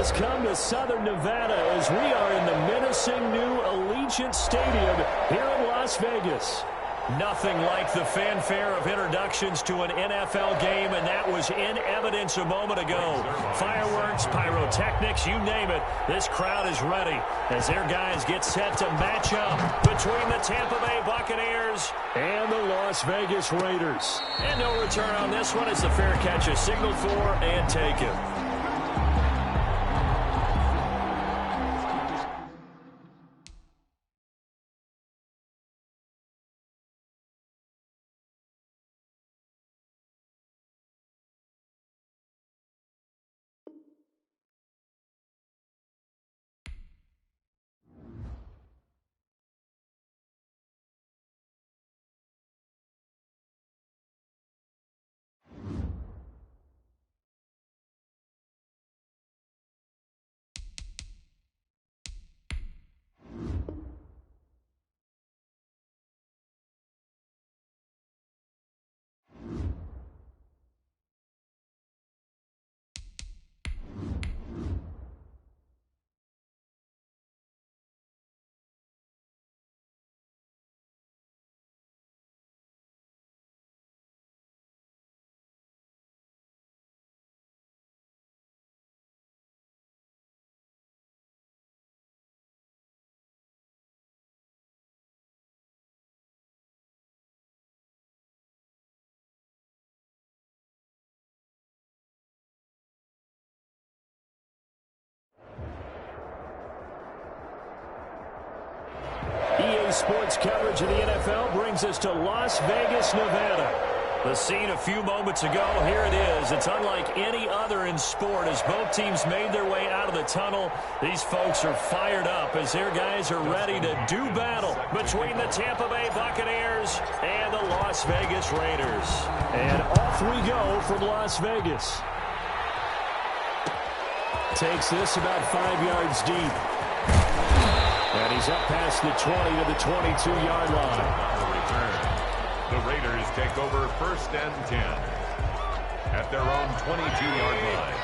has come to Southern Nevada as we are in the menacing new Allegiant Stadium here in Las Vegas. Nothing like the fanfare of introductions to an NFL game, and that was in evidence a moment ago. Fireworks, pyrotechnics, you name it. This crowd is ready as their guys get set to match up between the Tampa Bay Buccaneers and the Las Vegas Raiders. And no return on this one as the fair catch is signaled for and taken. Sports coverage of the NFL brings us to Las Vegas, Nevada. The scene a few moments ago, here it is. It's unlike any other in sport as both teams made their way out of the tunnel. These folks are fired up as their guys are ready to do battle between the Tampa Bay Buccaneers and the Las Vegas Raiders. And off we go from Las Vegas. Takes this about 5 yards deep. And he's up past the 20 to the 22-yard line. The Raiders take over 1st and 10 at their own 22-yard line.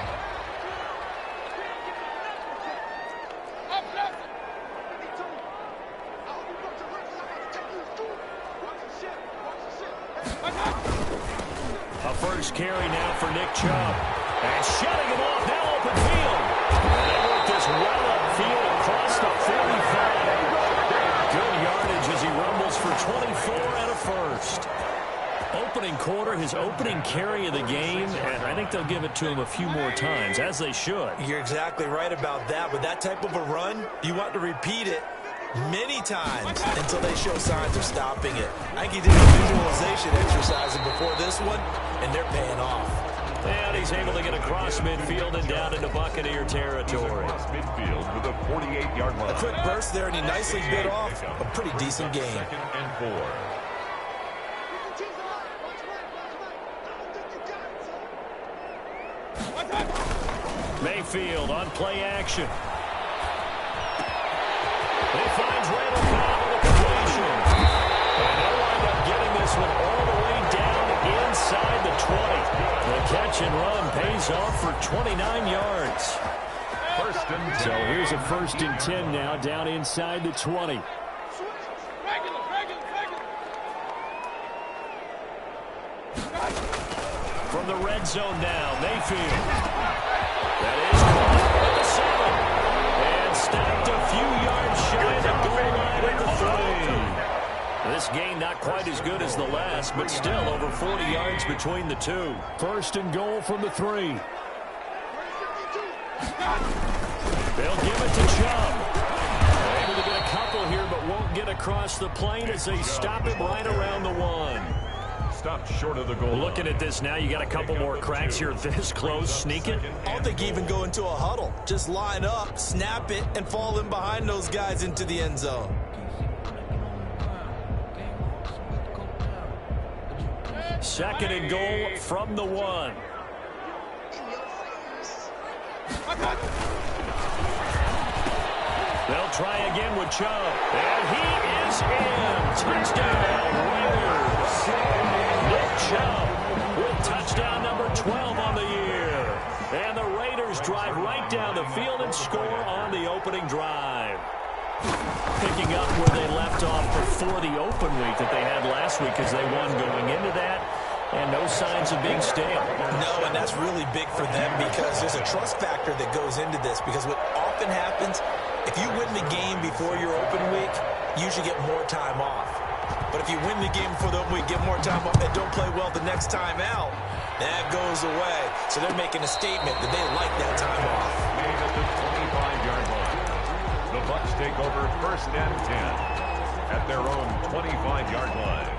A first carry now for Nick Chubb. And shutting him off, now open field. And they work this well upfield across the 45. Good yardage as he rumbles for 24 and a first. Opening quarter, his opening carry of the game, and I think they'll give it to him a few more times, as they should. You're exactly right about that. With that type of a run, you want to repeat it many times until they show signs of stopping it. I think he did a visualization exercise before this one, and they're paying off. And he's able to get across midfield and down into Buccaneer territory. Across midfield with a 48-yard line. A quick burst there, and he nicely bit off a pretty decent game. 2nd and 4. Mayfield on play action. He finds Randall Cobb with a completion. And they'll wind up getting this one all the way down inside the 20. The catch and run pays off for 29 yards. 1st and 10. So here's a 1st and 10 now down inside the 20. From the red zone now, Mayfield. That is caught at the 7. And stacked a few yards shy of the goal line at the 3. This game not quite as good as the last, but still over 40 yards between the two. 1st and goal from the 3. They'll give it to Chubb. Able to get a couple here, but won't get across the plane as they stop him right around the 1. Stopped short of the goal. Looking at this now, you got a couple more cracks here this close. Sneak it. I don't think even go into a huddle. Just line up, snap it, and fall in behind those guys into the end zone. 2nd and goal from the 1. They'll try again with Chubb. And he is in. Touchdown, Raiders. Nick Chubb with touchdown number 12 on the year. And the Raiders Raiders drive right down the field and score on the opening drive. Picking up where they left off before the open week that they had last week as they won going into that. And no signs of being stale. No, and that's really big for them because there's a trust factor that goes into this. Because what often happens, if you win the game before your open week, you usually get more time off. But if you win the game before the open week, get more time off, and don't play well the next time out, that goes away. So they're making a statement that they like that time off. Made at the 25-yard line. The Bucs take over 1st and 10 at their own 25-yard line.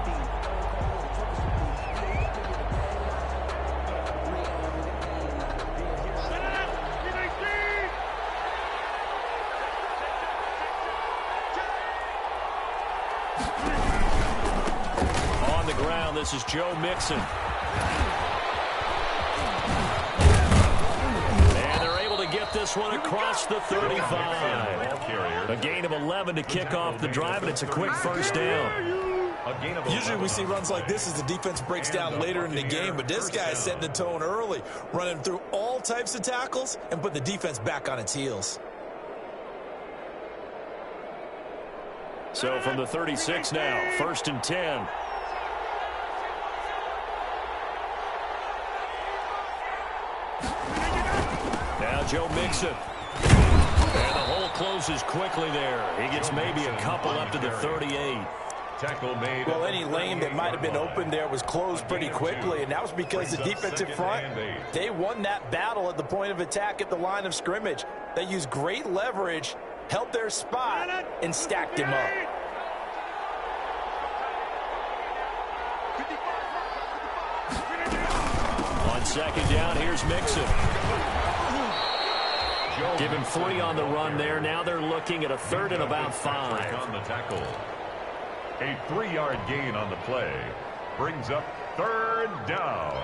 On the ground, this is Joe Mixon. And they're able to get this one across the 35. A gain of 11 to kick off the drive, and it's a quick first down. Usually we see runs like this as the defense breaks down later in the game, but this guy is setting the tone early, running through all types of tackles and put the defense back on its heels. So from the 36 now, 1st and 10. Now Joe Mixon. And the hole closes quickly there. He gets maybe a couple up to the 38. Tackle made. Well, any lane that might have been open there was closed pretty quickly, and that was because the defensive front, they won that battle at the point of attack at the line of scrimmage. They used great leverage, held their spot, and stacked him up. On 2nd down, here's Mixon. Give him 3 on the run there. Now they're looking at a 3rd and about 5. On the tackle. A 3-yard gain on the play. Brings up 3rd down.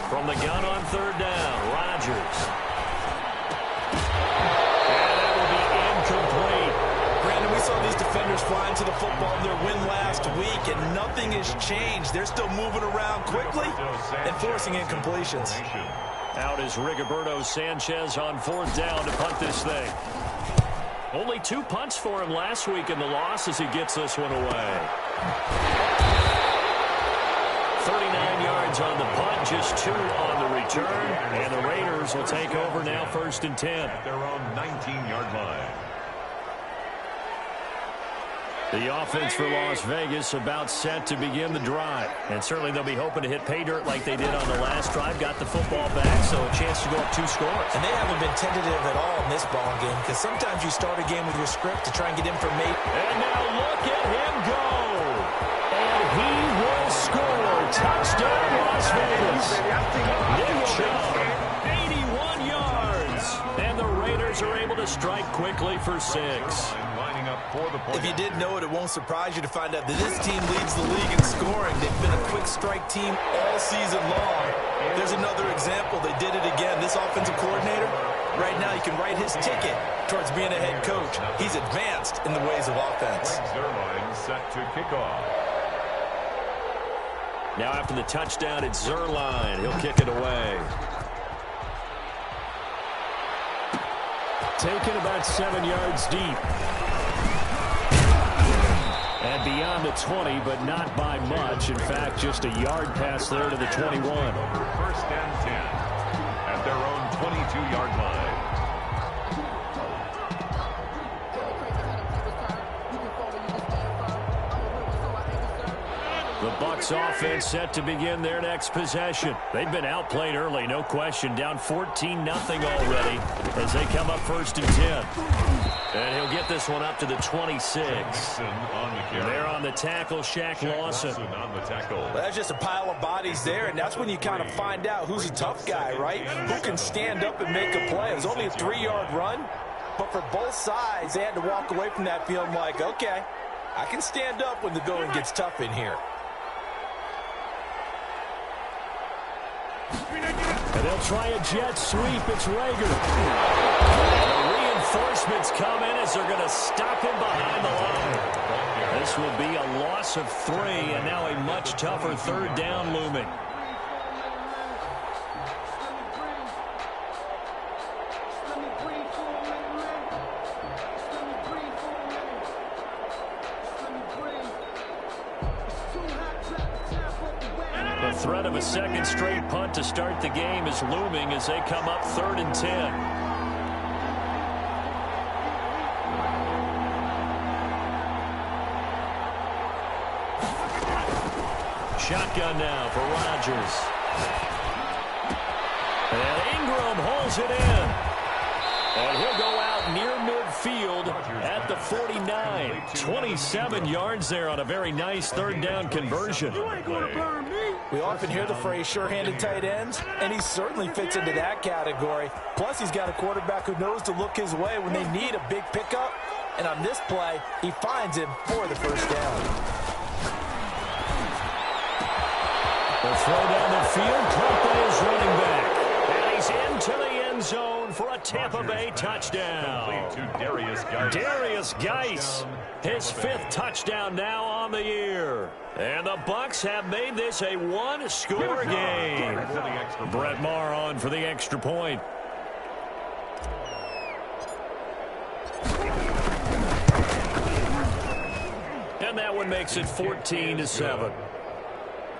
From the gun on 3rd down, Rodgers. We saw these defenders flying to the football in their win last week, and nothing has changed. They're still moving around quickly and forcing incompletions. Out is Rigoberto Sanchez on 4th down to punt this thing. Only 2 punts for him last week in the loss as he gets this one away. 39 yards on the punt, just 2 on the return, and the Raiders will take over now 1st and 10. At their own 19-yard line. The offense for Las Vegas about set to begin the drive. And certainly they'll be hoping to hit pay dirt like they did on the last drive. Got the football back, so a chance to go up 2 scores. And they haven't been tentative at all in this ball game because sometimes you start a game with your script to try and get information. And now look at him go. And he will score. Touchdown, Las Vegas. Nick Chubb, 81 yards. And the Raiders are able to strike quickly for 6. If you didn't know it, it won't surprise you to find out that this team leads the league in scoring. They've been a quick strike team all season long. There's another example. They did it again. This offensive coordinator, right now you can write his ticket towards being a head coach. He's advanced in the ways of offense. Zerline set to kick off. Now after the touchdown, it's Zerline. He'll kick it away. Taken about 7 yards deep. And beyond the 20, but not by much. In fact, just a yard pass there to the 21. 1st and 10 at their own 22-yard line. The Bucs offense set to begin their next possession. They've been outplayed early, no question. Down 14-0 already as they come up 1st and 10. And he'll get this one up to the 26. There on the tackle, Shaq Lawson. Well, that's just a pile of bodies there, and that's when you kind of find out who's a tough guy, right? Who can stand up and make a play. It was only a 3-yard run, but for both sides, they had to walk away from that feeling like, okay, I can stand up when the going gets tough in here. And they'll try a jet sweep. It's Rager. And the reinforcements come in as they're going to stop him behind the line. This will be a loss of 3, and now a much tougher third down looming. The threat of a second straight punt to start the game is looming as they come up 3rd and 10. Shotgun now for Rodgers. And Ingram holds it in. And he'll go out near midfield at the 49. 27 yards there on a very nice third down conversion. You ain't gonna burn me. We often hear the phrase sure-handed tight ends, and he certainly fits into that category. Plus, he's got a quarterback who knows to look his way when they need a big pickup. And on this play, he finds him for the first down. The throw down the field, caught by his running back. And he's into the end zone for a Tampa Bay touchdown. To Darius Geis. Darius Geis, his 5th touchdown now on the year. And the Bucs have made this a one-score game. Brett Maher on for the extra point. And that one makes it 14-7.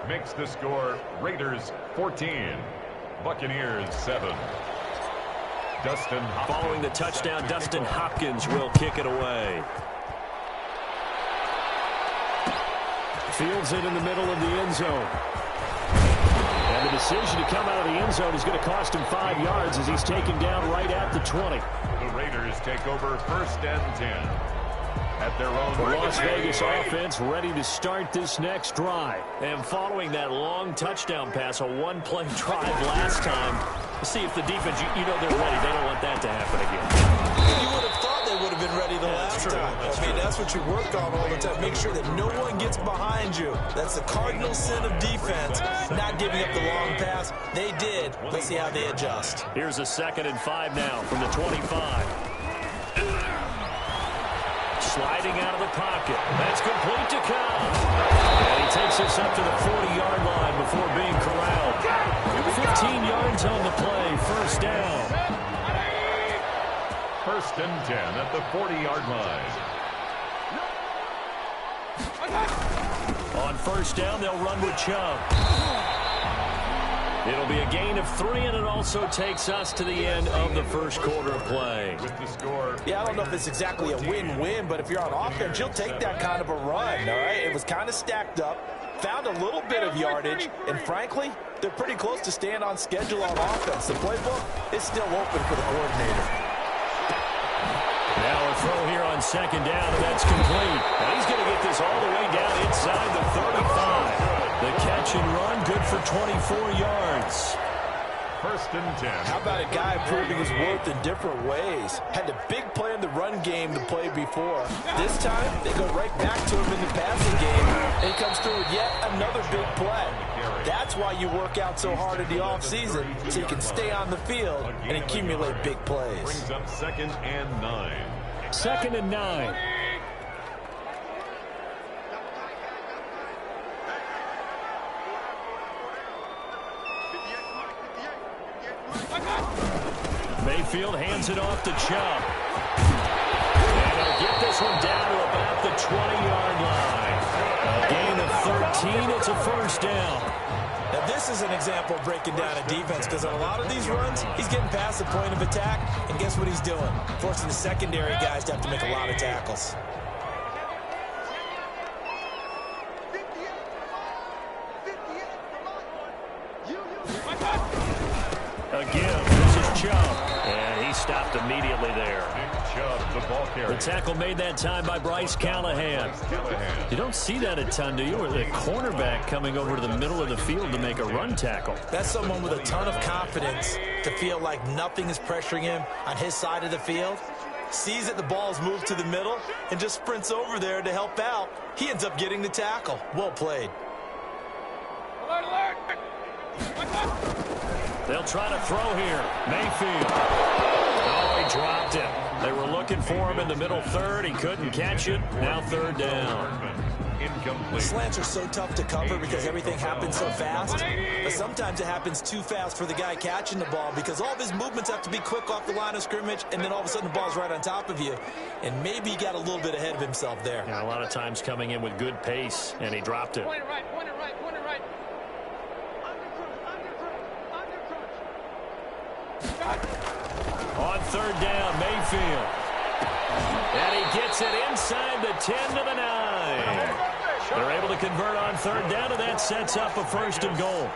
Makes the score Raiders 14, Buccaneers 7. Dustin Hopkins. Following the touchdown, Dustin Hopkins will kick it away. Fields it in the middle of the end zone. And the decision to come out of the end zone is going to cost him 5 yards as he's taken down right at the 20. The Raiders take over 1st and 10. At their own. The Las Vegas offense ready to start this next drive. And following that long touchdown pass, a one-play drive last time, see if the defense, you know they're ready. They don't want that to happen again. You would have thought they would have been ready the last time. I mean, that's what you work on all the time. Make sure that no one gets behind you. That's the cardinal sin of defense, not giving up the long pass. They did. Let's see how they adjust. Here's a 2nd and 5 now from the 25. Sliding out of the pocket. That's complete to Cobb. And he takes us up to the 40-yard line before being corralled. 15 yards on the play. First down. 1st and 10 at the 40-yard line. On first down, they'll run with Chubb. It'll be a gain of 3, and it also takes us to the end of the first quarter of play. With the score. Yeah, I don't know if it's exactly a win-win, but if you're on offense, you'll take that kind of a run, all right? It was kind of stacked up, found a little bit of yardage, and frankly, they're pretty close to staying on schedule on offense. The playbook is still open for the coordinator. Now a throw here on 2nd down, and that's complete. And he's going to get this all the way down inside the 35. The catch and run, good for 24 yards. 1st and 10. How about a guy proving his worth in different ways? Had a big play in the run game to play before. This time, they go right back to him in the passing game, and he comes through with yet another big play. That's why you work out so hard in the offseason, so you can stay on the field and accumulate big plays. Brings up 2nd and 9. 2nd and 9. Mayfield hands it off to Chubb. And he'll get this one down to about the 20-yard line. A gain of 13. It's a first down. Now, this is an example of breaking down a defense because on a lot of these runs, he's getting past the point of attack, and guess what he's doing? Forcing the secondary guys to have to make a lot of tackles. Again, this is Chubb. And he stopped immediately there. Big Chubb, the ball carrier. The tackle made that time by Bryce Callahan. You don't see that a ton, do you? Or the cornerback coming over to the middle of the field to make a run tackle. That's someone with a ton of confidence to feel like nothing is pressuring him on his side of the field. Sees that the ball's moved to the middle and just sprints over there to help out. He ends up getting the tackle. Well played. Alert, alert. They'll try to throw here. Mayfield. Oh, he dropped it. They were looking for him in the middle third. He couldn't catch it. Now third down. Incomplete. Slants are so tough to cover because everything happens so fast. But sometimes it happens too fast for the guy catching the ball because all of his movements have to be quick off the line of scrimmage, and then all of a sudden the ball's right on top of you. And maybe he got a little bit ahead of himself there. Yeah, a lot of times coming in with good pace, and he dropped it. Point it right. On third down, Mayfield. And he gets it inside the 10 to the 9. They're able to convert on third down, and that sets up a first and goal.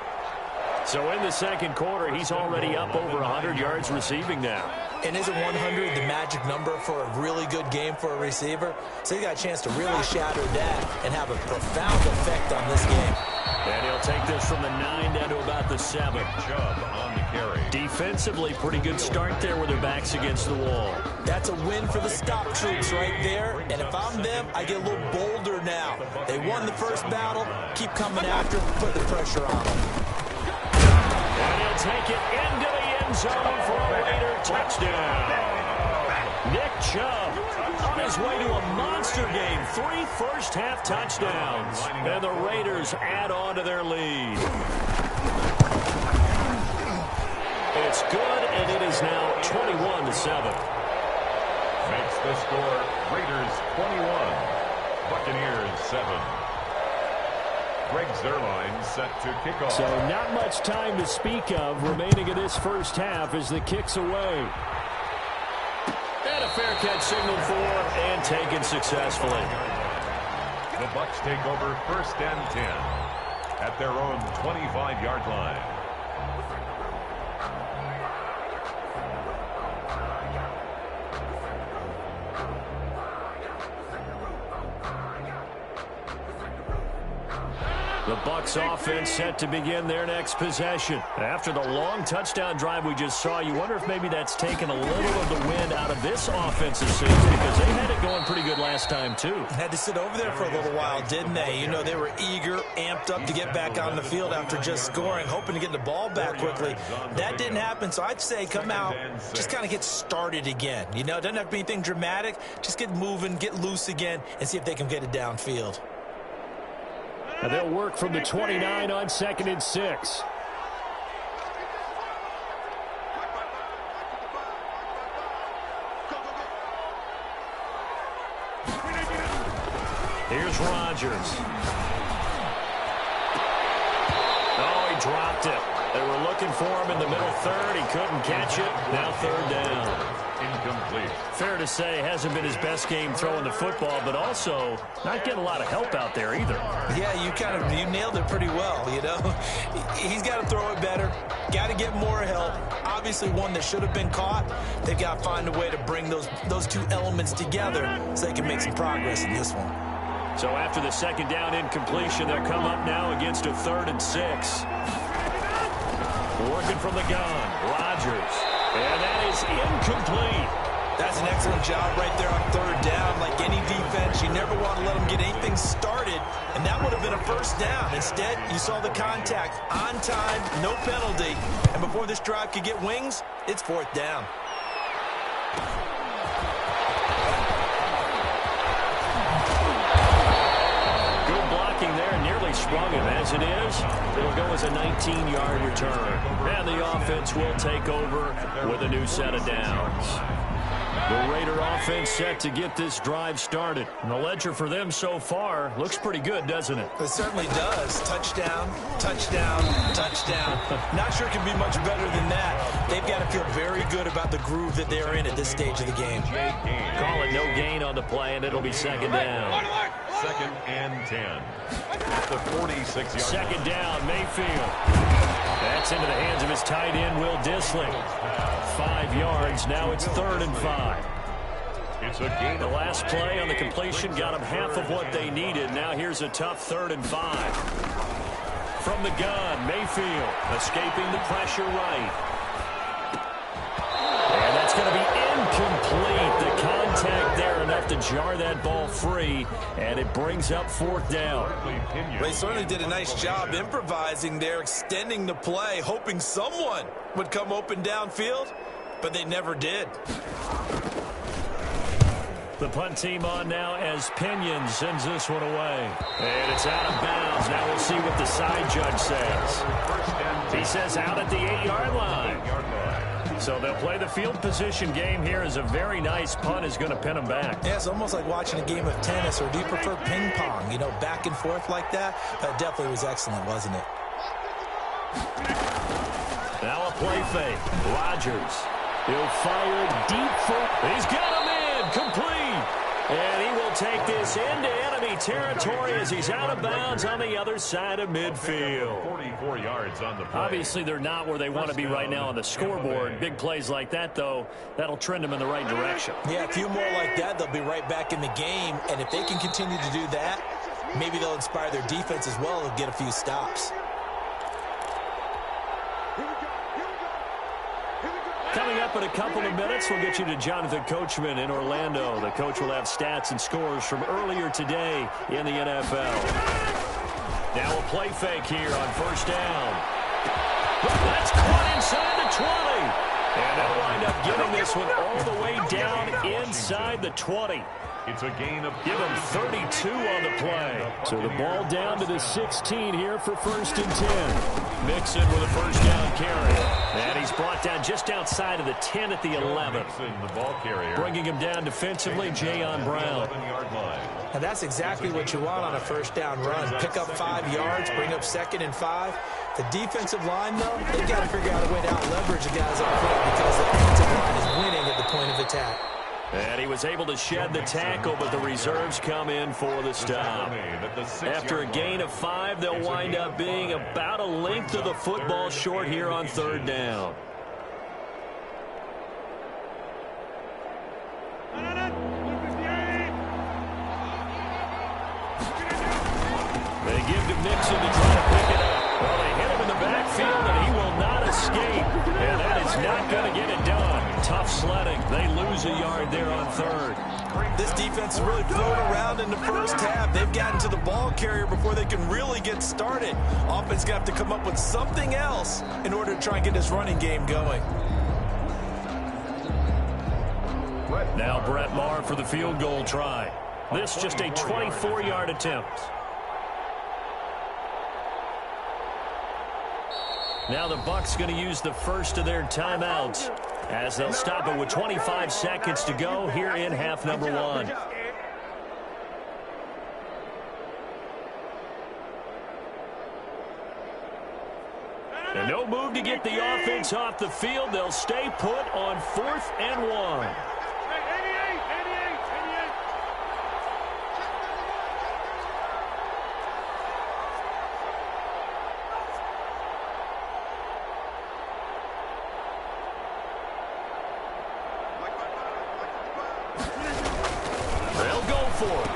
So in the second quarter, he's already up over 100 yards receiving now. And isn't 100 the magic number for a really good game for a receiver? So he got a chance to really shatter that and have a profound effect on this game. And he'll take this from the 9 down to about the 7. Chubb on the carry. Defensively, pretty good start there with their backs against the wall. That's a win for the stop troops right there. And if I'm them, I get a little bolder now. They won the first battle. Keep coming after them, put the pressure on them. And he'll take it into the end zone for a Raider touchdown. Nick Chubb on his way to a monster game. 3 first-half touchdowns. And the Raiders add on to their lead. It's good, and it is now 21-7. Makes the score Raiders 21, Buccaneers 7. Greg Zuerlein set to kick off. So not much time to speak of remaining in this first half as the kick's away. And a fair catch signaled for and taken successfully. The Bucs take over first and 10 at their own 25-yard line. The Bucs offense set to begin their next possession. After the long touchdown drive we just saw, you wonder if maybe that's taken a little of the wind out of this offensive season because they had it going pretty good last time, too. Had to sit over there for a little while, didn't they? You know, they were eager, amped up to get back on the field after just scoring, hoping to get the ball back quickly. That didn't happen, so I'd say come out, just kind of get started again. You know, it doesn't have to be anything dramatic. Just get moving, get loose again, and see if they can get it downfield. And they'll work from the 29 on 2nd and 6. Here's Rodgers. Oh, he dropped it. They were looking for him in the middle third. He couldn't catch it. Now third down. Incomplete. Fair to say, hasn't been his best game throwing the football, but also not getting a lot of help out there either. Yeah, you nailed it pretty well, you know. He's got to throw it better, got to get more help. Obviously one that should have been caught. They've got to find a way to bring those two elements together so they can make some progress in this one. So after the second down incompletion, they'll come up now against a 3rd and 6. Working from the gun, Rodgers. And that is incomplete. That's an excellent job right there on third down. Like any defense, you never want to let them get anything started, and that would have been a first down. Instead, you saw the contact on time, no penalty, and before this drive could get wings, it's 4th down. Good blocking there, nearly sprung him. As it is, it'll go as a 19-yard return. And the offense will take over with a new set of downs. The Raider offense set to get this drive started. And the ledger for them so far looks pretty good, doesn't it? It certainly does. Touchdown, touchdown, touchdown. Not sure it can be much better than that. They've got to feel very good about the groove that they're in at this stage of the game. Call it no gain on the play, and it'll be second down. 2nd and 10 at the 46-yard line. 2nd down, Mayfield. That's into the hands of his tight end, Will Dissling. 5 yards. Now it's 3rd and 5. It's a gain. The last play on the completion got them half of what they needed. Now here's a tough 3rd and 5. From the gun, Mayfield escaping the pressure right. And that's going to be incomplete. The contact there enough to to jar that ball free, and it brings up 4th down. They certainly did a nice job improvising there, extending the play, hoping someone would come open downfield, but they never did. The punt team on now as Pinion sends this one away. And it's out of bounds. Now we'll see what the side judge says. He says out at the 8-yard line. So they'll play the field position game here as a very nice punt is going to pin them back. Yeah, it's almost like watching a game of tennis, or do you prefer ping pong? You know, back and forth like that? That definitely was excellent, wasn't it? Now a play fake. Rodgers. He'll fire deep for... He's got him in. Complete. And he will take this into enemy territory as he's out of bounds on the other side of midfield. 44 yards on the play. Obviously, they're not where they want to be right now on the scoreboard. Big plays like that, though, that'll trend them in the right direction. Yeah, a few more like that, they'll be right back in the game. And if they can continue to do that, maybe they'll inspire their defense as well and get a few stops. Coming up in a couple of minutes, we'll get you to Jonathan Coachman in Orlando. The coach will have stats and scores from earlier today in the NFL. Now a play fake here on 1st down. That's caught inside the 20. And they'll wind up getting this one all the way down inside the 20. It's a gain of... Give them 32 on the play. So the ball down to the 16 here for 1st and 10. Mixon with a 1st down carry. And he's brought down just outside of the 10 at the 11. Mixon, the ball carrier. Bringing him down defensively, Jayon Brown. 11-yard line. And that's exactly what you want on a 1st down run. Pick up 5 yards, bring up 2nd and 5. The defensive line, though, they've got to figure out a way to out-leverage the guys up front because the offensive line is winning at the point of attack. And he was able to shed the tackle, but the reserves come in for the stop. After a gain of 5, they'll wind up being about a length of the football short here on 3rd down. They give to Mixon to try to pick it up. Well, they hit him in the backfield, and he will not escape. And that is not going to get it done. Tough sledding. They lose a yard there on 3rd. This defense is really flown around in the first half. They've gotten to the ball carrier before they can really get started. Offense going to have to come up with something else in order to try and get this running game going. Now Brett Maher for the field goal try. This just a 24-yard attempt. Now the Bucs going to use the first of their timeouts as they'll stop it with 25 seconds to go here in half number 1. And no move to get the offense off the field. They'll stay put on 4th and 1.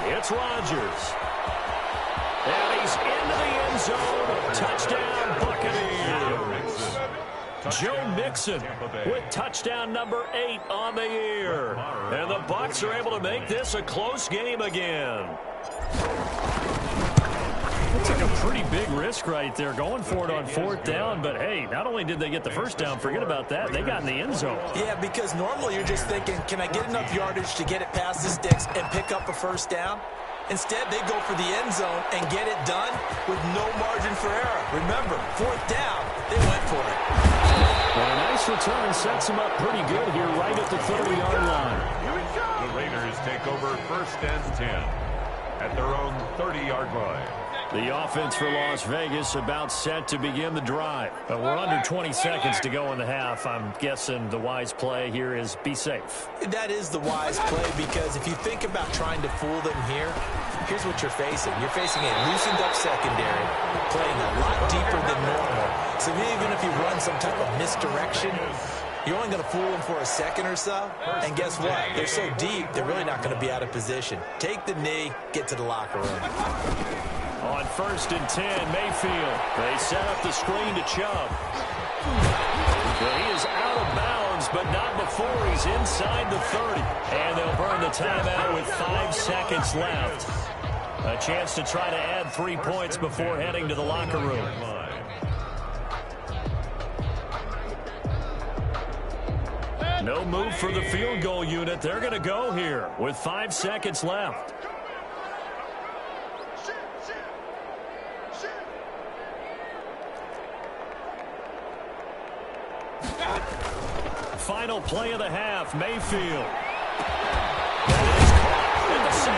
It's Rodgers. And he's into the end zone. Touchdown, Buccaneers. Joe Mixon with touchdown number 8 on the year. And the Bucs are able to make this a close game again. Took a pretty big risk right there going for it on 4th down, but hey, not only did they get the 1st down, forget about that, they got in the end zone. Yeah, because normally you're just thinking, can I get enough yardage to get it past the sticks and pick up a 1st down? Instead, they go for the end zone and get it done with no margin for error. Remember, 4th down, they went for it. Well, a nice return sets them up pretty good here right at the 30-yard line. The Raiders take over 1st and 10 at their own 30-yard line. The offense for Las Vegas about set to begin the drive. But we're under 20 seconds to go in the half. I'm guessing the wise play here is be safe. That is the wise play because if you think about trying to fool them here, here's what you're facing. You're facing a loosened up secondary, playing a lot deeper than normal. So even if you run some type of misdirection, you're only going to fool them for a second or so. And guess what? They're so deep, they're really not going to be out of position. Take the knee, get to the locker room. On 1st and 10, Mayfield. They set up the screen to Chubb. Well, he is out of bounds goes, but not before he's inside the 30. And they'll burn the timeout with 5 seconds left. A chance to try to add 3 points before heading to the locker room. No move for the field goal unit. They're going to go here with 5 seconds left. Final play of the half, Mayfield. That is caught at the 7.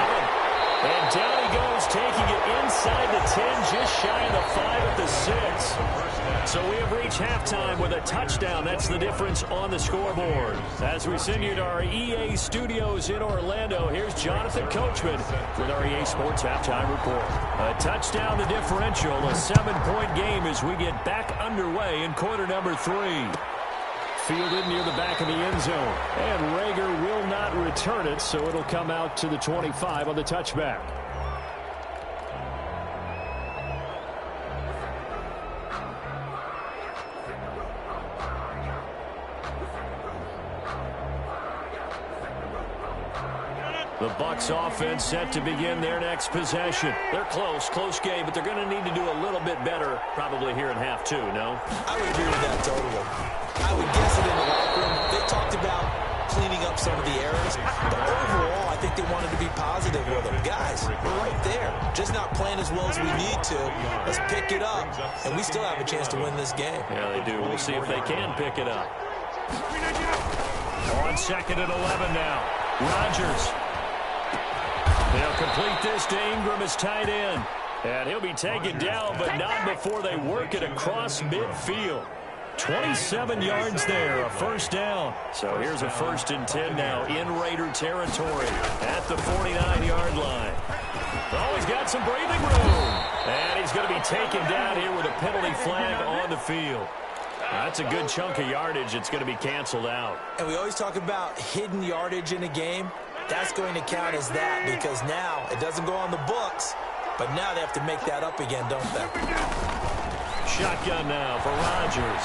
And down he goes, taking it inside the 10, just shy of the 5 at the 6. So we have reached halftime with a touchdown. That's the difference on the scoreboard. As we send you to our EA studios in Orlando, here's Jonathan Coachman with our EA Sports Halftime Report. A touchdown, the differential, a 7-point game as we get back underway in quarter number 3. Fielded near the back of the end zone. And Rager will not return it, so it'll come out to the 25 on the touchback. The Bucs offense set to begin their next possession. They're close game, but they're going to need to do a little bit better probably here in half 2, no? I would agree with that totally. I would guess it in the locker room. They talked about cleaning up some of the errors, but overall, I think they wanted to be positive with them. Guys, we're right there. Just not playing as well as we need to. Let's pick it up, and we still have a chance to win this game. Yeah, they do. We'll see if they can pick it up. On 2nd and 11 now. Rodgers. They'll complete this to Ingram as tight end. And he'll be taken down, but not before they work it across midfield. 27 yards there, a first down. So here's a 1st and 10 now in Raider territory at the 49-yard line. Oh, he's got some breathing room. And he's going to be taken down here with a penalty flag on the field. That's a good chunk of yardage. It's going to be canceled out. And we always talk about hidden yardage in a game. That's going to count as that because now it doesn't go on the books, but now they have to make that up again, don't they? Shotgun now for Rodgers.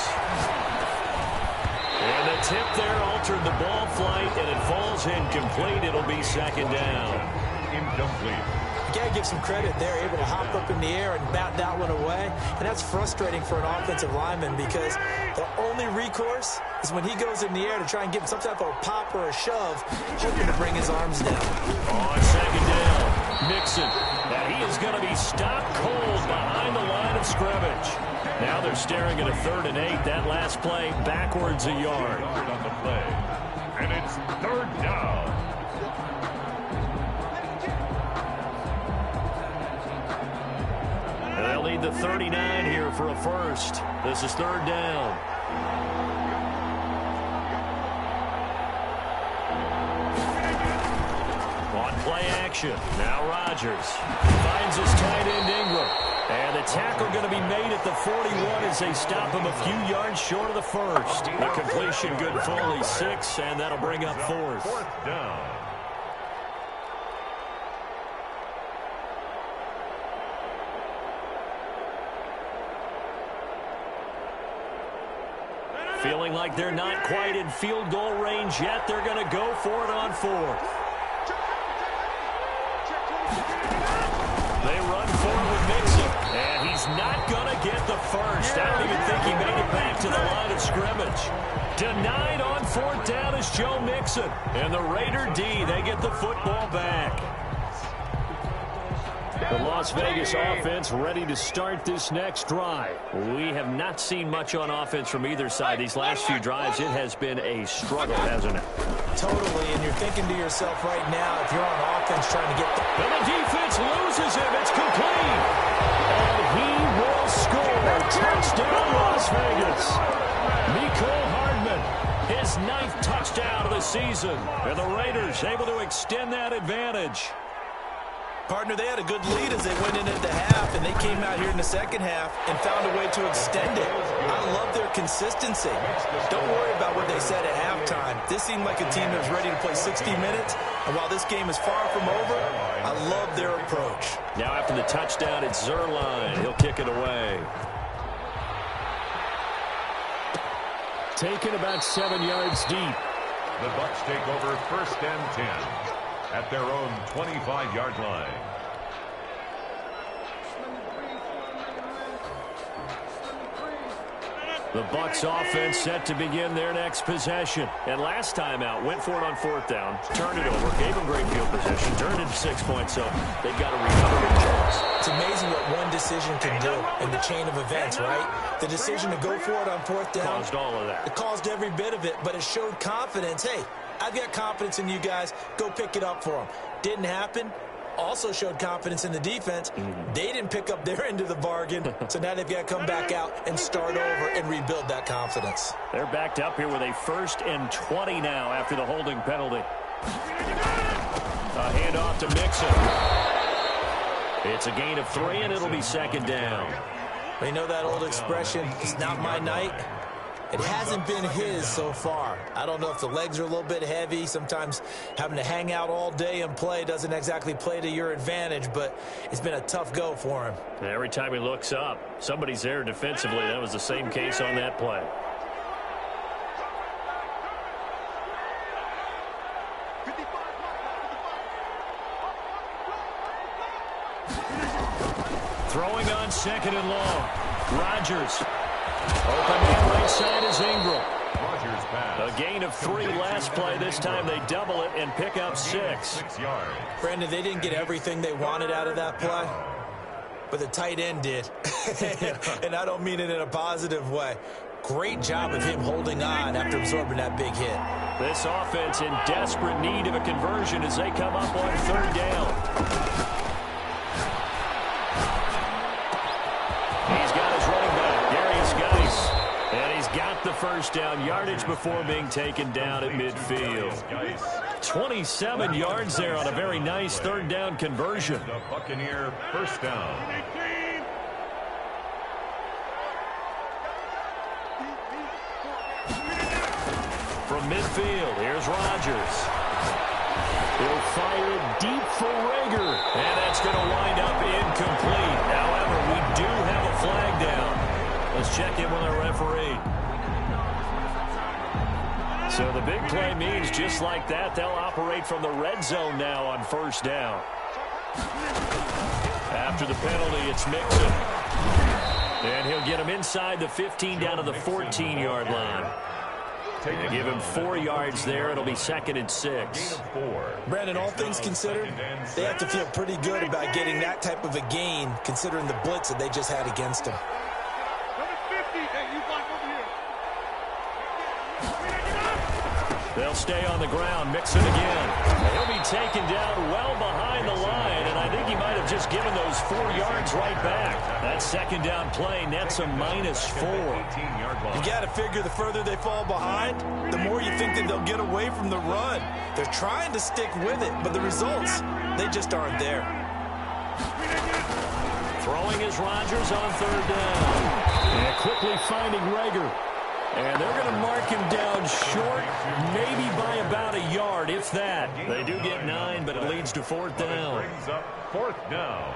And the tip there altered the ball flight, and it falls incomplete. It'll be 2nd down. Incomplete. You got to give some credit. They're able to hop up in the air and bat that one away, and that's frustrating for an offensive lineman because the only recourse is when he goes in the air to try and give some type of a pop or a shove, hoping to bring his arms down. On 2nd down, Mixon. And he is going to be stopped cold behind the line of scrimmage. Now they're staring at a 3rd and 8. That last play backwards a yard. On the play. And it's 3rd down. And they'll need the 39 here for a first. This is 3rd down. On play action. Now Rodgers finds his tight end Ingram. And the tackle going to be made at the 41 as they stop him a few yards short of the first. The completion good fully 6, and that'll bring up 4th. 4th down. Feeling like they're not quite in field goal range yet. They're going to go for it on 4th. They run forward with Mixon, and he's not going to get the first. I don't even think he made it back to the line of scrimmage. Denied on 4th down is Joe Mixon. And the Raider D, they get the football back. The Las Vegas offense ready to start this next drive. We have not seen much on offense from either side. These last few drives, it has been a struggle, hasn't it? Totally, and you're thinking to yourself right now, if you're on offense trying to get the... And the defense loses him. It's complete. And he will score. Touchdown, Las Vegas. Mecole Hardman, his 9th touchdown of the season. And the Raiders able to extend that advantage. Partner, they had a good lead as they went into the half, and they came out here in the second half and found a way to extend it. I love their consistency. Don't worry about what they said at halftime. This seemed like a team that was ready to play 60 minutes, and while this game is far from over, I love their approach. Now after the touchdown, it's Zerline. He'll kick it away. Taken about 7 yards deep. The Bucs take over 1st and 10 at their own 25-yard line. The Bucs offense set to begin their next possession. And last time out, went for it on 4th down, turned it over, gave them great field position, turned it to 6 points, so they've got to recover their chance. It's amazing what one decision can do in the chain of events, right? The decision to go for it on 4th down. Caused all of that. It caused every bit of it, but it showed confidence. Hey, I've got confidence in you guys. Go pick it up for them. Didn't happen. Also showed confidence in the defense. They didn't pick up their end of the bargain, so now they've got to come back out and start over and rebuild that confidence. They're backed up here with a 1st and 20 now after the holding penalty. A handoff to Mixon. It's a gain of 3, and it'll be 2nd down. You know that old expression, it's not my night? It hasn't been his so far. I don't know if the legs are a little bit heavy. Sometimes having to hang out all day and play doesn't exactly play to your advantage, but it's been a tough go for him. Every time he looks up, somebody's there defensively. That was the same case on that play. Throwing on 2nd and long. Rodgers. Open man right side is Ingram. Rodgers pass. A gain of 3 last play. This time they double it and pick up 6. 6 yards. Brandon, they didn't get everything they wanted out of that play, but the tight end did. And I don't mean it in a positive way. Great job of him holding on after absorbing that big hit. This offense in desperate need of a conversion as they come up on 3rd down. He's got his running back, Darius Geis. And he's got the 1st down yardage before being taken down at midfield. 27 yards there on a very nice 3rd down conversion. The Buccaneer 1st down. From midfield, here's Rodgers. He'll fire deep for Rager. And that's going to wind up incomplete. However, we do have a flag down. Let's check in with our referee. So the big play means just like that, they'll operate from the red zone now on 1st down. After the penalty, it's Mixon. And he'll get him inside the 15 down to the 14-yard line. They give him 4 yards there. It'll be 2nd and 6. Brandon, all things considered, they have to feel pretty good about getting that type of a gain considering the blitz that they just had against them. They'll stay on the ground. Mixon again. He'll be taken down well behind the line, and I think he might have just given those 4 yards right back. That 2nd down play nets a -4. You got to figure the further they fall behind, the more you think that they'll get away from the run. They're trying to stick with it, but the results, they just aren't there. Throwing is Rodgers on 3rd down. And quickly finding Rager. And they're going to mark him down short, maybe by about a yard, if that. They do get 9, but it leads to 4th down. Brings up 4th down.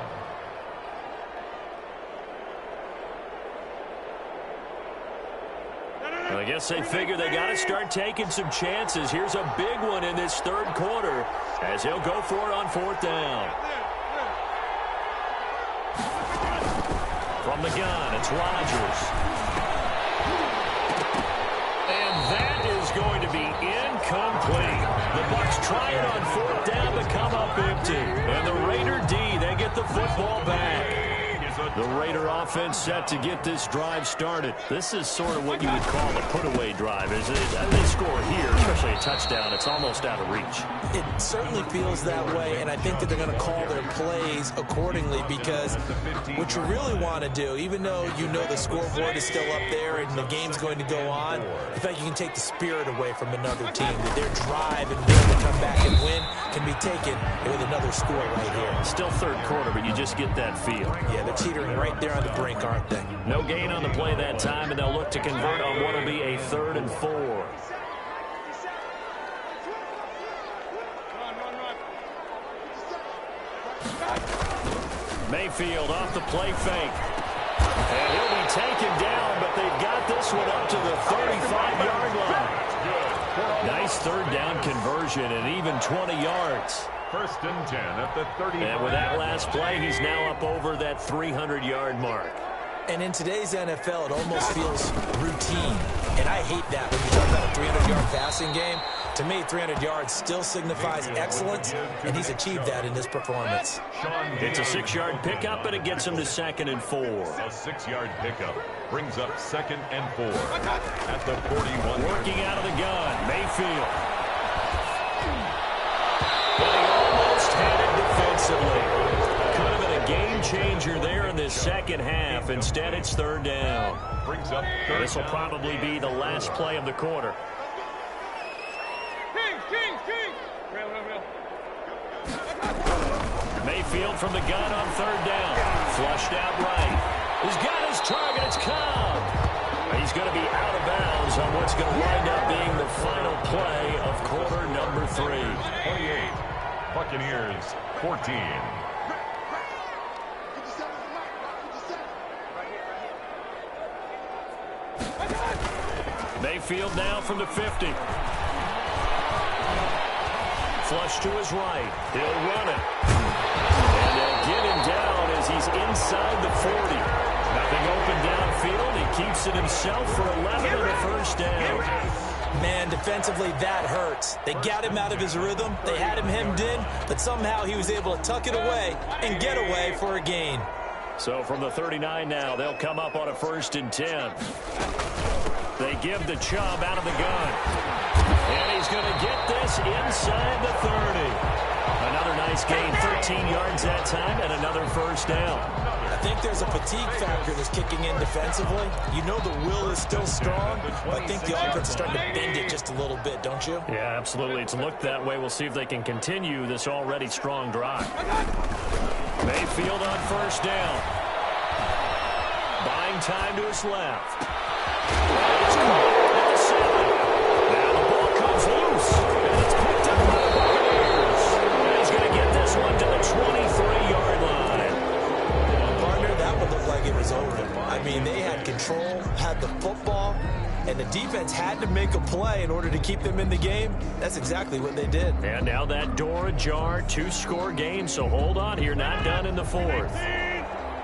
I guess they figure they got to start taking some chances. Here's a big one in this 3rd quarter as he'll go for it on 4th down. From the gun, it's Rodgers. That is going to be incomplete. The Bucs try it on 4th down to come up empty. And the Raider D, they get the football back. The Raider offense set to get this drive started. This is sort of what you would call a put-away drive, isn't it? They score here, especially a touchdown. It's almost out of reach. It certainly feels that way, and I think that they're going to call their plays accordingly because what you really want to do, even though you know the scoreboard is still up there and the game's going to go on, in fact, you can take the spirit away from another team. That their drive and will to come back and win can be taken with another score right here. Still 3rd quarter, but you just get that feel. Yeah, they're teetering right there on the brink, aren't they? No gain on the play that time, and they'll look to convert on what will be a 3rd and 4. Mayfield off the play fake. And he'll be taken down, but they've got this one up to the 35-yard line. Nice third down conversion and even 20 yards. First and 10 at the 35. And with that last play, he's now up over that 300-yard mark. And in today's NFL, it almost feels routine. And I hate that when you talk about a 300-yard passing game. To me, 300 yards still signifies excellence, and he's achieved that in this performance. It's a 6-yard pickup, and it gets him to 2nd and 4. A 6-yard pickup brings up 2nd and 4 at the 41. Working out of the gun, Mayfield. But he almost had it defensively. Could have been a game changer there in this second half. Instead, it's third down. Brings up this will probably be the last play of the quarter. Mayfield from the gun on third down. Flushed out right. He's got his target. It's Cobb. He's going to be out of bounds on what's going to wind up being the final play of quarter number 3. 28. Buccaneers 14. Mayfield now from the 50. Flush to his right. He'll run it. And they'll get him down as he's inside the 40. Nothing open downfield. He keeps it himself for 11 and a first down. Man, defensively, that hurts. They got him out of his rhythm. They had him hemmed in, but somehow he was able to tuck it away and get away for a gain. So from the 39 now, they'll come up on a 1st and 10. They give the Chubb out of the gun. And he's going to get this inside the 30. Another nice gain, 13 yards that time, and another first down. I think there's a fatigue factor that's kicking in defensively. You know the will is still strong, but I think the offense is starting to bend it just a little bit, don't you? Yeah, absolutely. It's looked that way. We'll see if they can continue this already strong drive. Mayfield on first down. Buying time to his left. It's caught at the 7. Now the ball comes loose, and it's picked up by the Buccaneers. And he's going to get this one to the 23-yard line. Partner, that would look like it was over. I mean, they had control, had the football, and the defense had to make a play in order to keep them in the game. That's exactly what they did. And now that door ajar, 2-score game, so hold on here, not done in the 4th.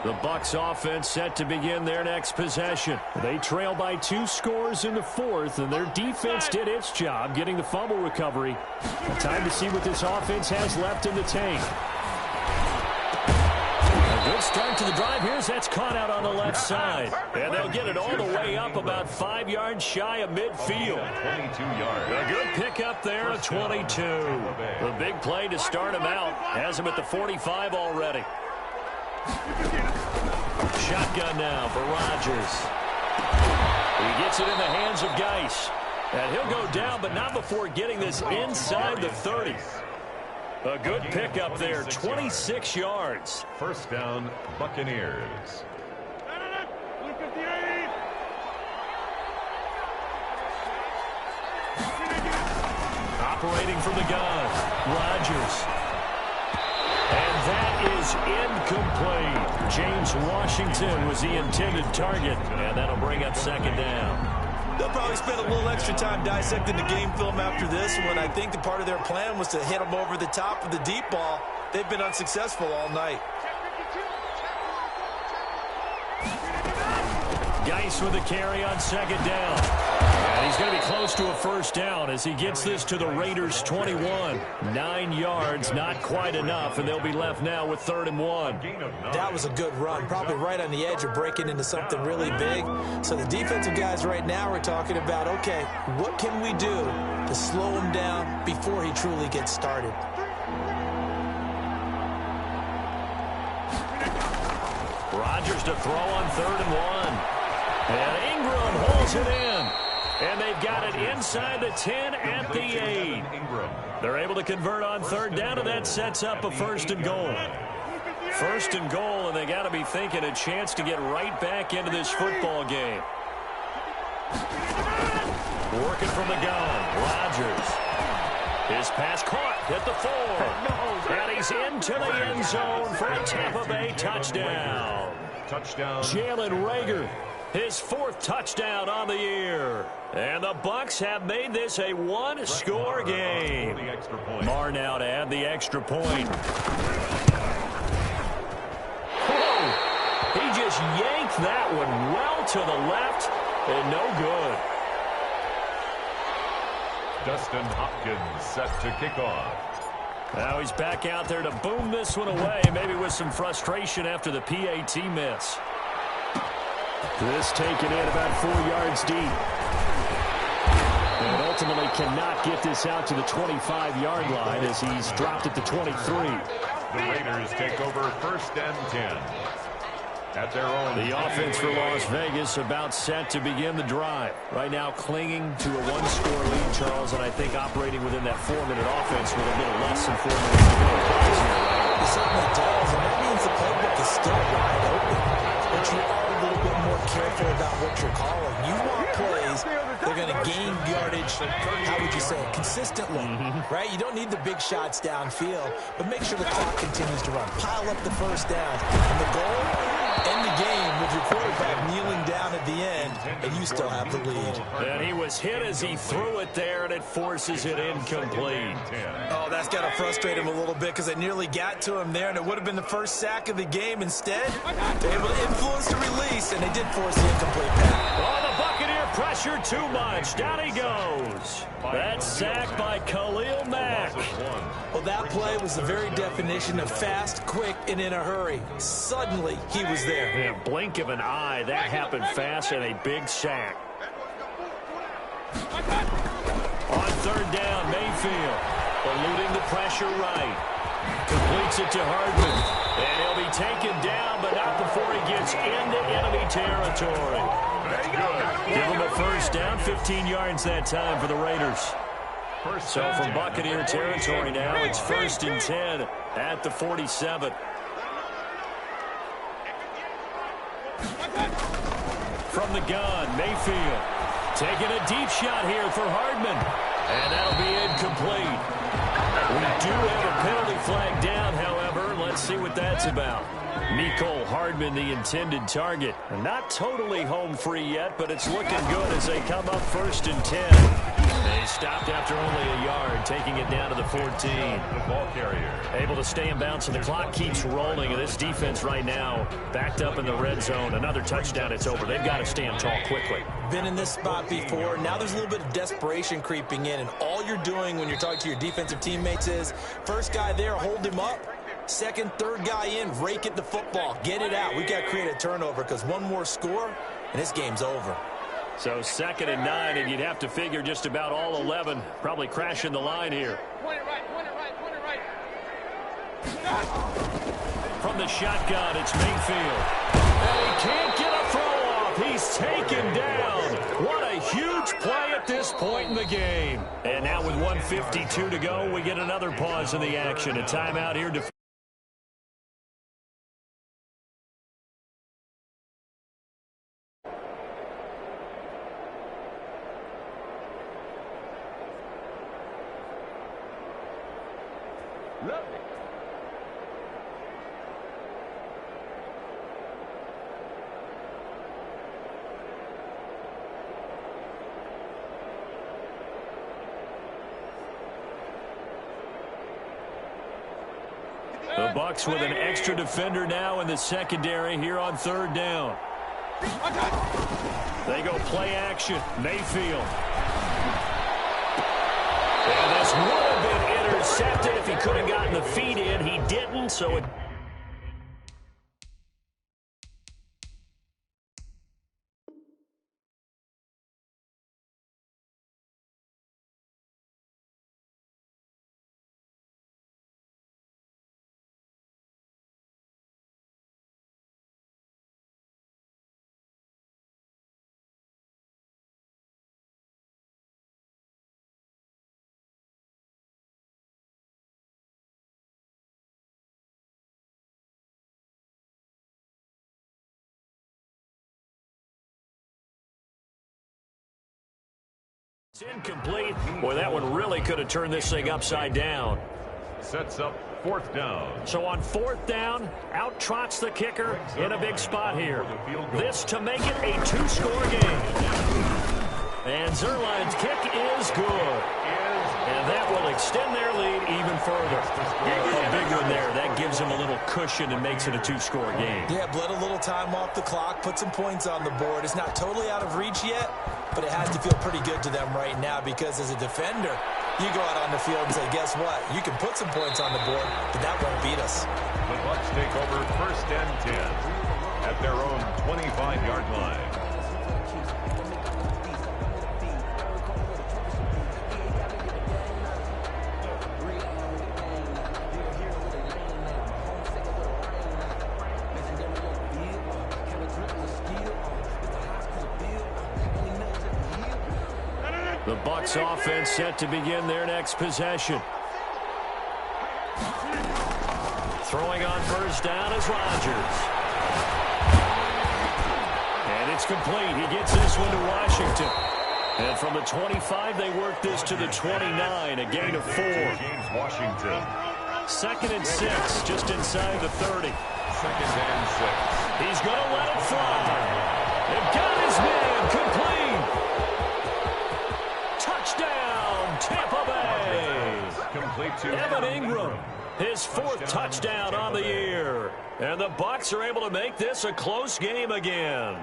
The Bucs offense set to begin their next possession. They trail by 2 scores in the 4th, and their defense did its job getting the fumble recovery. Time to see what this offense has left in the tank. A good start to the drive here as that's caught out on the left side. And they'll get it all the way up about 5 yards shy of midfield. 22 yards. A good pickup there, a 22. The big play to start him out. Has him at the 45 already. Shotgun now for Rodgers. He gets it in the hands of Geis. And he'll go down, but not before getting this inside the 30. A good pickup there, 26 yards. First down, Buccaneers. Operating from the gun, Rodgers. And that is incomplete. James Washington was the intended target, and that'll bring up 2nd down. They'll probably spend a little extra time dissecting the game film after this one. I think the part of their plan was to hit them over the top of the deep ball. They've been unsuccessful all night. Geis with the carry on 2nd down. And he's going to be close to a first down as he gets this to the Raiders' 21. 9 yards, not quite enough, and they'll be left now with 3rd and 1. That was a good run, probably right on the edge of breaking into something really big. So the defensive guys right now are talking about, okay, what can we do to slow him down before he truly gets started? Rodgers to throw on 3rd and 1. And Ingram holds it in. And they've got it inside the 10 at the 8. They're able to convert on 3rd down, and that sets up a 1st and goal. 1st and goal, and they got to be thinking a chance to get right back into this football game. Working from the gun, Rodgers. His pass caught at the 4. And he's into the end zone for a Tampa Bay touchdown. Touchdown. Jalen Reagor. His 4th touchdown on the year. And the Bucs have made this a one-score game. Marr now to add the extra point. Whoa! He just yanked that one well to the left and no good. Dustin Hopkins set to kick off. Now he's back out there to boom this one away, maybe with some frustration after the PAT miss. This taken in about 4 yards deep. And ultimately cannot get this out to the 25-yard line as he's dropped at the 23. The Raiders take over 1st and 10. At their own. The offense for Las Vegas about set to begin the drive. Right now clinging to a one-score lead, Charles, and I think operating within that 4-minute offense with a little less than 4 minutes to go. It certainly does, and that means the playbook is still wide open. But you are a little bit more careful about what you're calling. You want plays that are going to gain yardage, how would you say it, consistently, right? You don't need the big shots downfield, but make sure the clock continues to run. Pile up the first down. And the goal, end the game with your quarterback kneeling down at the end, and you still have the lead. And he was hit as he threw it there, and it forces it incomplete. Oh, that's got to frustrate him a little bit because they nearly got to him there, and it would have been the first sack of the game. Instead, they're able to influence the release, and they did force the incomplete pass. Oh, the Buccaneer pressure too much. Down he goes. That sack by Khalil Mack. Well, that play was the very definition of fast, quick, and in a hurry. Suddenly, he was there. In a blink of an eye, that happened fast and a big sack. On 3rd down, Mayfield eluding the pressure right. Completes it to Hardman. And he'll be taken down, but not before he gets into enemy territory. Give him a 1st down, 15 yards that time for the Raiders. So from Buccaneer territory now, it's 1st and 10 at the 47. From the gun, Mayfield taking a deep shot here for Hardman. And that'll be incomplete. We do have a penalty flag down, however. Let's see what that's about. Mecole Hardman, the intended target. Not totally home free yet, but it's looking good as they come up 1st and 10. They stopped after only a yard, taking it down to the 14. The ball carrier. Able to stay in bounds, and the clock keeps rolling. And this defense right now backed up in the red zone. Another touchdown, it's over. They've got to stand tall quickly. Been in this spot before. Now there's a little bit of desperation creeping in, and all you're doing when you're talking to your defensive teammates is, first guy there, hold him up. Second, third guy in, rake at the football. Get it out. We've got to create a turnover because one more score, and this game's over. So 2nd and 9, and you'd have to figure just about all 11 probably crashing the line here. Point it right. From the shotgun, it's Mayfield. And he can't get a throw off. He's taken down. What a huge play at this point in the game. And now with 1:52 to go, we get another pause in the action. A timeout here. The Bucs with an extra defender now in the secondary here on 3rd down. They go play action. Mayfield. And this would have been intercepted if he could have gotten the feet in. He didn't, so it... It's incomplete. Boy, that one really could have turned this thing upside down. Sets up 4th down. So on 4th down, out trots the kicker in a big spot here. This to make it a 2-score game. And Zerline's kick is good. And that will extend their lead even further. A big one there. That gives them a little cushion and makes it a 2-score game. Yeah, bled a little time off the clock, put some points on the board. It's not totally out of reach yet, but it has to feel pretty good to them right now because as a defender, you go out on the field and say, guess what? You can put some points on the board, but that won't beat us. The Bucs take over 1st and 10 at their own 25-yard line. The Bucs offense set to begin their next possession. Throwing on 1st down is Rodgers. And it's complete. He gets this one to Washington. And from the 25, they work this to the 29, a gain of 4. James Washington. 2nd and 6, just inside the 30. 2nd and 6. He's going to let it fly. They've got his man complete. Touchdown, Tampa Bay. Complete to Evan Ingram, his 4th touchdown on the year. And the Bucs are able to make this a close game again.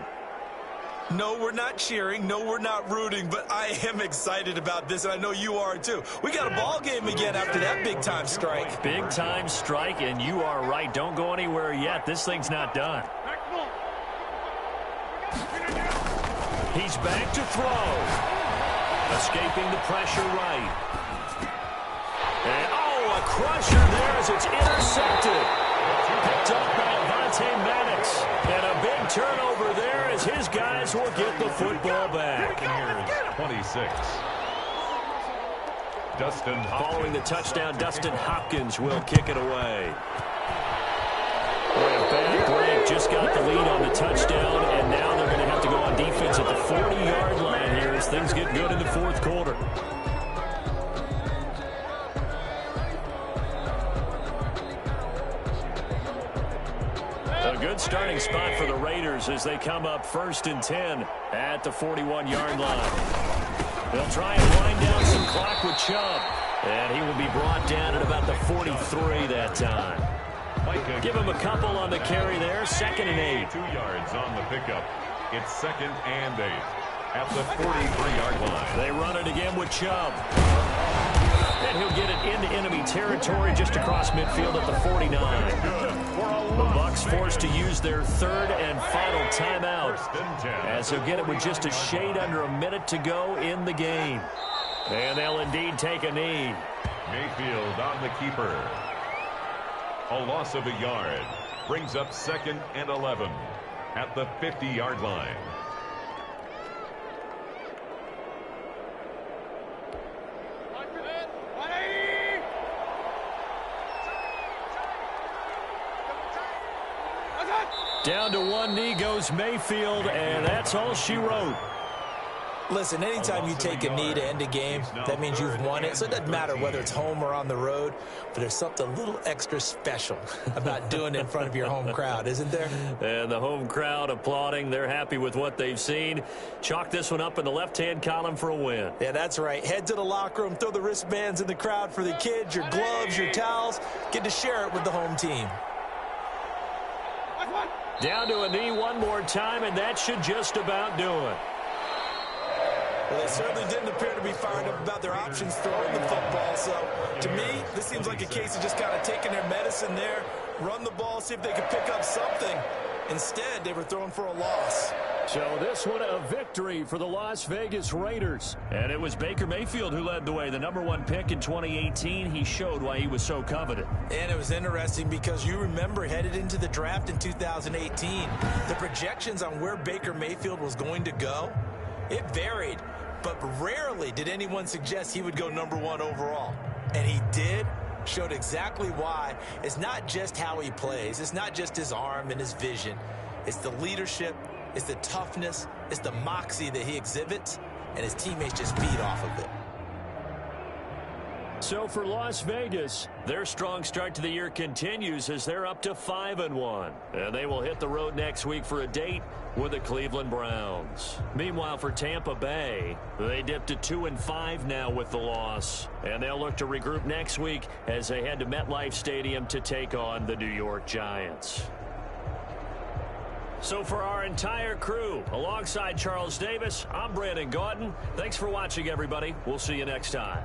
No, we're not cheering. No, we're not rooting, but I am excited about this, and I know you are too. We got a ball game again after that big-time strike. Big-time strike, and you are right. Don't go anywhere yet. This thing's not done. He's back to throw. Escaping the pressure right. And, oh, a crusher there as it's intercepted. Picked up by Avonte Maddox. And a big turnover there as his guys will get the football back. 26. Dustin Hopkins. Following the touchdown, Dustin Hopkins will kick it away. A bad break. Just got the lead on the touchdown, and now they're going to have to go on defense at the 40-yard line here as things get good in the 4th quarter. A good starting spot for the Raiders as they come up 1st and 10 at the 41-yard line. They'll try and wind down some clock with Chubb, and he will be brought down at about the 43 that time. Give him a couple on the carry there. 2nd and 8. 2 yards on the pickup. It's 2nd and 8 at the 43-yard line. They run it again with Chubb. And he'll get it into enemy territory just across midfield at the 49. The Bucs forced to use their 3rd and final timeout as they'll get it with just a shade under a minute to go in the game. And they'll indeed take a knee. Mayfield on the keeper. A loss of a yard brings up 2nd and 11 at the 50-yard line. Down to one knee goes Mayfield, and that's all she wrote. Listen, anytime you take a knee to end a game, that means you've won it. So it doesn't matter whether it's home or on the road, but there's something a little extra special about doing it in front of your home crowd, isn't there? And the home crowd applauding. They're happy with what they've seen. Chalk this one up in the left-hand column for a win. Yeah, that's right. Head to the locker room, throw the wristbands in the crowd for the kids, your gloves, your towels. Get to share it with the home team. Down to a knee one more time, and that should just about do it. Well, they certainly didn't appear to be fired up about their options throwing the football. So, to me, this seems like a case of just kind of taking their medicine there, run the ball, see if they could pick up something. Instead, they were throwing for a loss. So this one a victory for the Las Vegas Raiders. And it was Baker Mayfield who led the way. The #1 pick in 2018. He showed why he was so coveted. And it was interesting because you remember headed into the draft in 2018, the projections on where Baker Mayfield was going to go, it varied. But rarely did anyone suggest he would go #1 overall. And he did. Showed exactly why. It's not just how he plays. It's not just his arm and his vision. It's the leadership. It's the toughness. It's the moxie that he exhibits. And his teammates just feed off of it. So for Las Vegas, their strong start to the year continues as they're up to 5-1. And they will hit the road next week for a date with the Cleveland Browns. Meanwhile, for Tampa Bay, they dipped to 2-5 now with the loss. And they'll look to regroup next week as they head to MetLife Stadium to take on the New York Giants. So for our entire crew, alongside Charles Davis, I'm Brandon Gaudin. Thanks for watching, everybody. We'll see you next time.